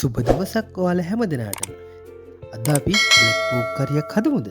සුබ දවසක් ඔයාලා හැම දෙනාටම. අද අපි බ්ලැක් පෝක් කරියක් හදමුද?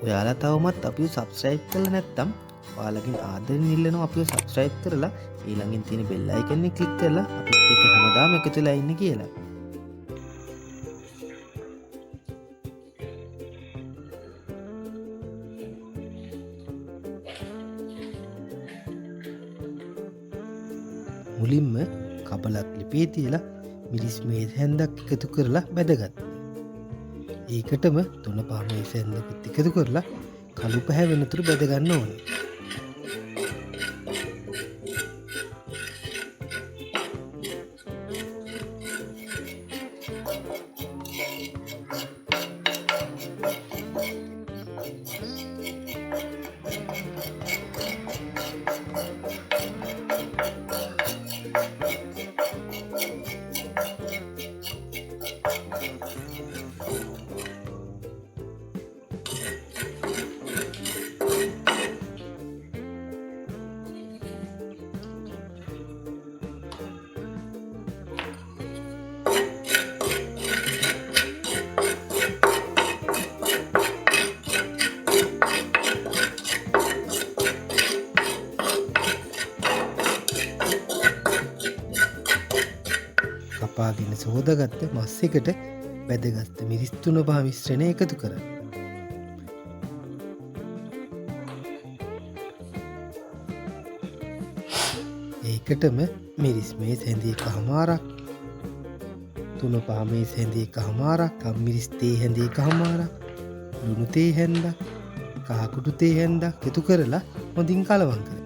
ඔයාලා තවමත් අපිව සබ්ස්ක්‍රයිබ් කරලා නැත්නම් ඔයාලගෙන් ආදරෙන් ඉල්ලනවා අපිව සබ්ස්ක්‍රයිබ් කරලා ඊළඟින් තියෙන බෙල් අයිකන් එක ක්ලික් කරලා අපිත් එක්ක හැමදාම එකතු වෙලා ඉන්න කියලා. මුලින්ම කබලක් ලිපේ තියලා මිරිස් මේස හැන්දක් එකතු කරලා බැදගත්තා. ඒකටම 3-5 මේස හැන්දකුත් එකතු කරලා කළු පැහැ වෙනතුරු බැද ගන්න ඕනේ. කපාගෙන සෝදාගත්ත මස් එකට බැදගත්ත මිරිස් 3-5 මිශ්‍රණය එකතු කරන්න. ඒකටම මිරිස් මේස හැඳි එකමාරක් 3-5 මේස හැඳි එකමාරක් මිරිස් තේ හැඳි එකමාරක් ලුණු තේ හැන්දක් කහ කුඩු තේ හැන්දක් එකතු කරලා හොඳින් කලවම් කරන්න.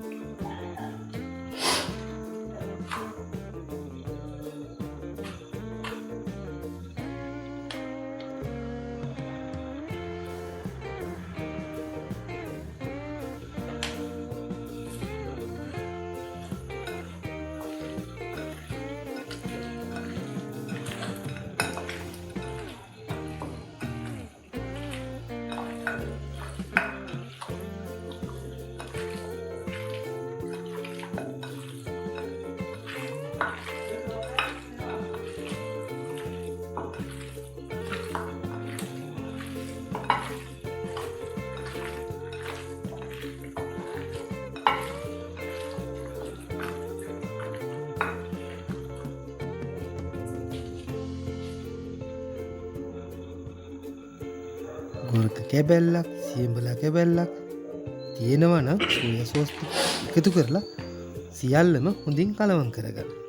ගොරක කැබැල්ලක් සියඹලා කැබැල්ලක් තියෙනවා නම් සෝයා සෝස් එකතු කරලා සියල්ලම හොඳින් කලවම් කරගන්න.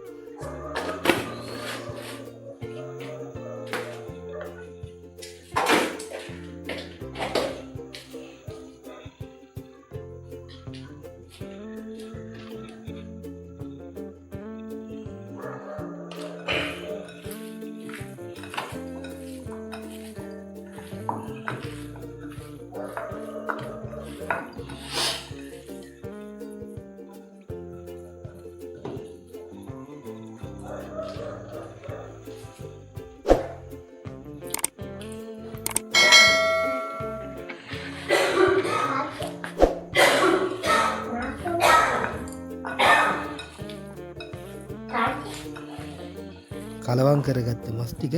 කලවම් කරගත්ත මස් ටික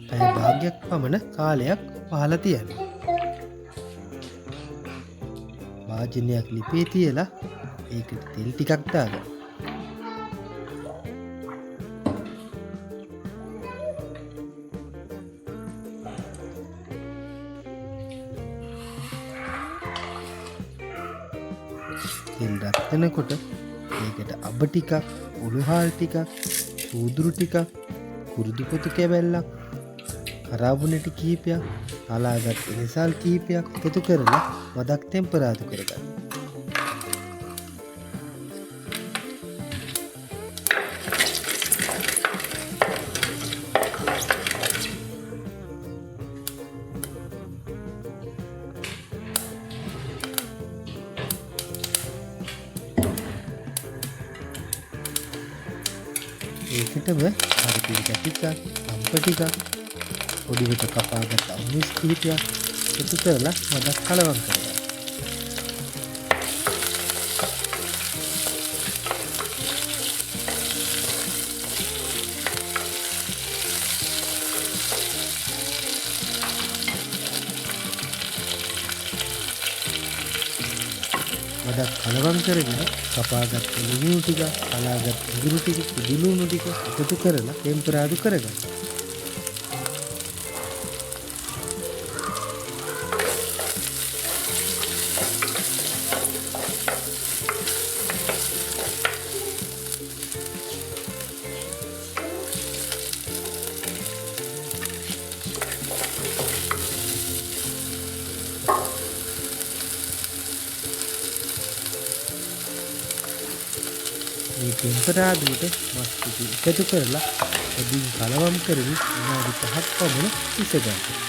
පැය භාගයක් පමණ කාලයක් වහලා තියන්න. වාජනයක් ලිපේ තියලා ඒකට තෙල් ටිකක් දාගන්න. තෙල් රත් වෙනකොට ඒකට අබ ටිකක්, උළුහාල් ටිකක්, සූදුරු ටිකක්, කුරුදු පොතු කැබැල්ලක්, කරාබුනටි කීපයක්, තලාගත් එනිසල් කීපයක් එකතු කරලා මදක් ටෙම්පරාදු කරගන්න. ඒකටම හරිපිලි ටිකක්, අම්ප ටිකක්, පොඩිවට කපාගත් අමුස් කිහිපයක් එකතු කරලා මදක් කලවම් කරගන්න. ගොඩක් කලවම් කරගෙන කපාගත් ලුණු ටික, කලාගත් ඉඟුරු ටික, කුඩු ටික එකතු කරලා ටෙම්පරාදු කරගන්න. මේ ටෙම්පරාදුවට මස් ටික එකතු කරලා හොඳින් කලවම් කරගෙන විනාඩි 5ක් පමණ ඉසගන්න.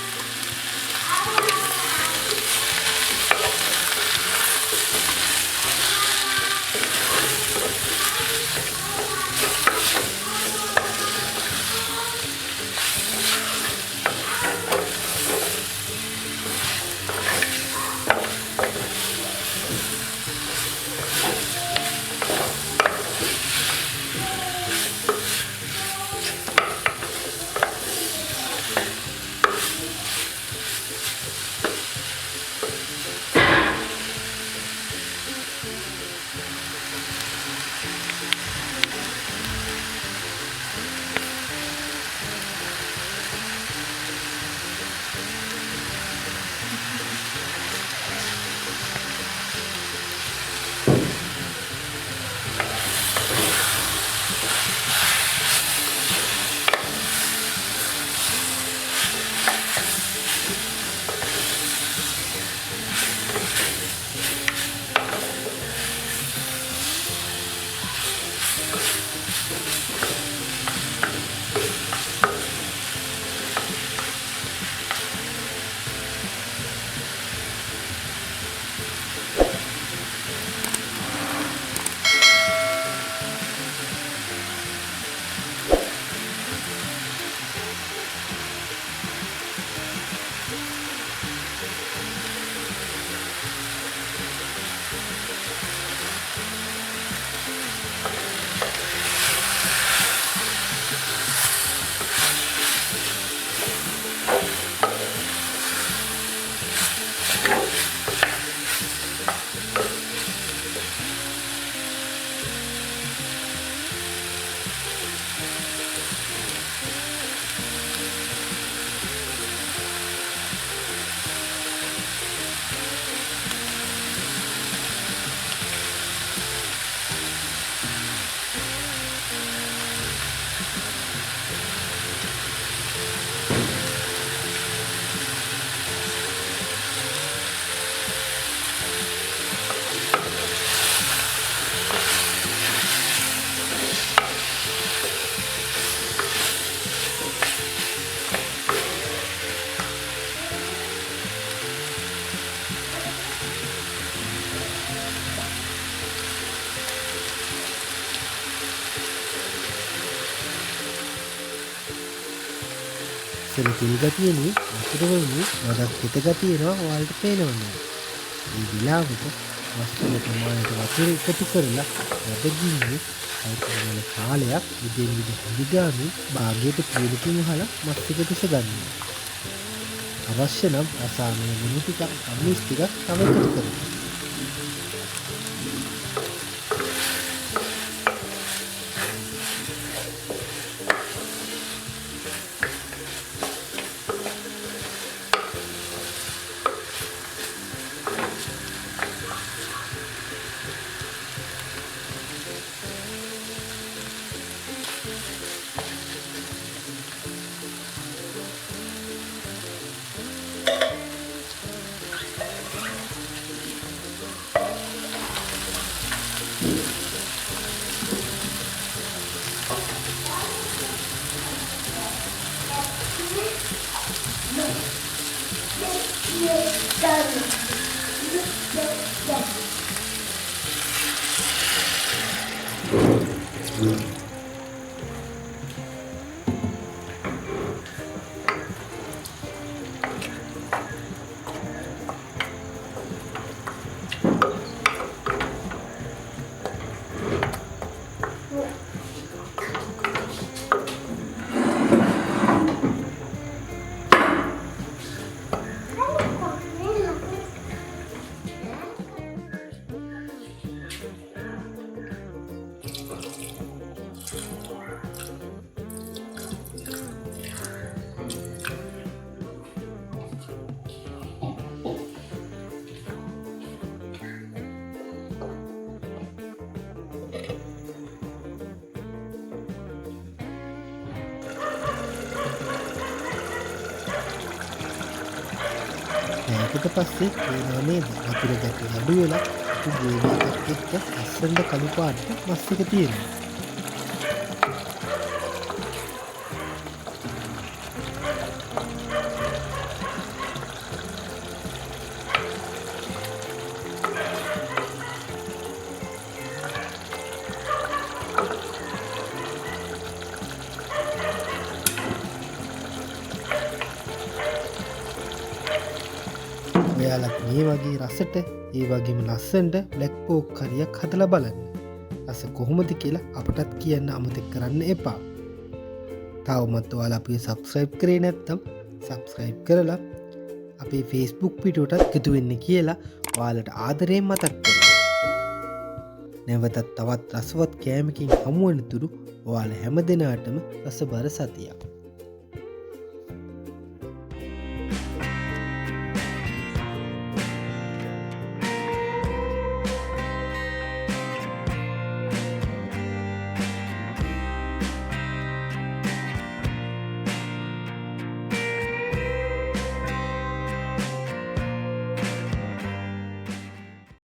සෙනතිල් ගතියනේ අතුරුවන්නේ වඩාත් හිත ගතියනවා ඔයාලට පේනවනේ. මේ විලාවට වස්තුවේ ප්‍රමාණයට වතුර එකතු කරලා වැඩගින්නේ අයිතිවල කාලයක් විදෙන් විද හදිගාමි භාගයට පිළිතුරු වහලා මස් ටික තිස ගන්නවා. අවශ්‍ය නම් අසාමය ලුණු ටිකක් අමිස් ටිකක් තව එකතු කරනවා. ටිකකට පස්සේ පේනවා නේද වතුර ගැටි අඩු වෙලා ග්‍රේවි එකත් එක්ක ලස්සනට කළු පාට මස් එක තියෙනවා. ඔයාලත් මේ වගේ රසට ඒ වගේම ලස්සනට බ්ලැක් පෝක් කරියක් හදලා බලන්න. රස කොහොමද කියලා අපටත් කියන්න අමතක කරන්න එපා. තවමත් ඔයාලා අපිව සබ්ස්ක්‍රයිබ් කරේ නැත්නම් සබ්ස්ක්‍රයිබ් කරලා අපේ Facebook පිටුවටත් එකතු වෙන්න කියලා ඔයාලට ආදරයෙන් මතක් කරනවා. නැවතත් තවත් රසවත් කෑමකින් හමු වෙනතුරු ඔයාලා හැමදෙනාටම රසබර සතියක්.